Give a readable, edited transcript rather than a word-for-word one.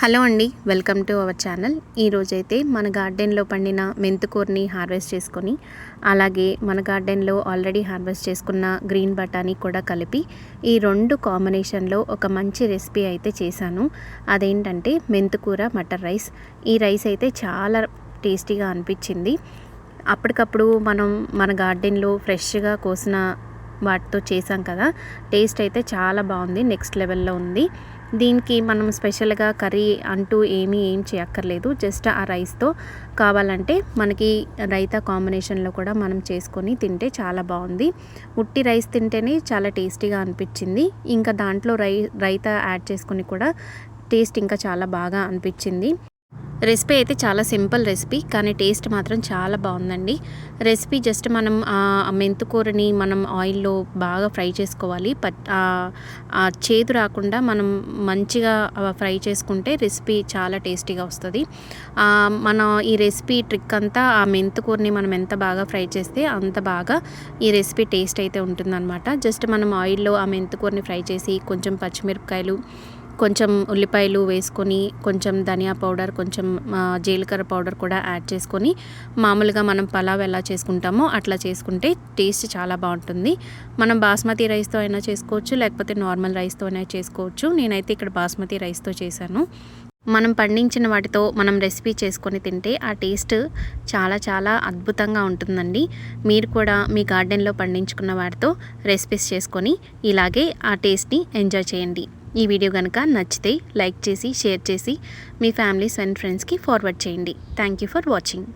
Hello అండి, welcome to our channel. ఈరోజైతే మన గార్డెన్లో పండిన మెంతుకూరని హార్వెస్ట్ చేసుకొని, అలాగే మన గార్డెన్లో ఆల్రెడీ హార్వెస్ట్ చేసుకున్న గ్రీన్ బఠానీ కూడా కలిపి ఈ రెండు కాంబినేషన్లో ఒక మంచి రెసిపీ అయితే చేశాను. అదేంటంటే మెంతుకూర మటర్ రైస్. ఈ రైస్ అయితే చాలా టేస్టీగా అనిపించింది. అప్పటికప్పుడు మనం మన గార్డెన్లో ఫ్రెష్గా కోసిన వాటితో చేసాం కదా, టేస్ట్ అయితే చాలా బాగుంది, నెక్స్ట్ లెవెల్లో ఉంది. దీనికి మనం స్పెషల్గా కర్రీ అంటూ ఏం చేయక్కర్లేదు. జస్ట్ ఆ రైస్తో కావాలంటే మనకి రైతా కాంబినేషన్లో కూడా మనం చేసుకొని తింటే చాలా బాగుంది. ఉట్టి రైస్ తింటేనే చాలా టేస్టీగా అనిపించింది. ఇంకా దాంట్లో రైతా యాడ్ చేసుకొని కూడా టేస్ట్ ఇంకా చాలా బాగా అనిపించింది. రెసిపీ అయితే చాలా సింపుల్ రెసిపీ, కానీ టేస్ట్ మాత్రం చాలా బాగుందండి. రెసిపీ జస్ట్ మనం మెంతుకూరని మనం ఆయిల్లో బాగా ఫ్రై చేసుకోవాలి. చేదు రాకుండా మనం మంచిగా ఫ్రై చేసుకుంటే రెసిపీ చాలా టేస్టీగా వస్తుంది. మన ఈ రెసిపీ ట్రిక్ అంతా ఆ మెంతుకూరని మనం ఎంత బాగా ఫ్రై చేస్తే అంత బాగా ఈ రెసిపీ టేస్ట్ అయితే ఉంటుందన్నమాట. జస్ట్ మనం ఆయిల్లో ఆ మెంతుకూరని ఫ్రై చేసి కొంచెం పచ్చిమిరపకాయలు, కొంచెం ఉల్లిపాయలు వేసుకొని, కొంచెం ధనియా పౌడర్, కొంచెం జీలకర్ర పౌడర్ కూడా యాడ్ చేసుకొని, మామూలుగా మనం పలావ్ ఎలా చేసుకుంటామో అట్లా చేసుకుంటే టేస్ట్ చాలా బాగుంటుంది. మనం బాస్మతి రైస్తో అయినా చేసుకోవచ్చు, లేకపోతే నార్మల్ రైస్తో అయినా చేసుకోవచ్చు. నేనైతే ఇక్కడ బాస్మతి రైస్తో చేశాను. మనం పండించిన వాటితో మనం రెసిపీ చేసుకొని తింటే ఆ టేస్ట్ చాలా చాలా అద్భుతంగా ఉంటుందండి. మీరు కూడా మీ గార్డెన్లో పండించుకున్న వాటితో రెసిపీస్ చేసుకొని ఇలాగే ఆ టేస్ట్ని ఎంజాయ్ చేయండి. ఈ వీడియో కనుక నచ్చితే లైక్ చేసి, షేర్ చేసి మీ ఫ్యామిలీస్ అండ్ ఫ్రెండ్స్కి ఫార్వర్డ్ చేయండి. Thank you for watching.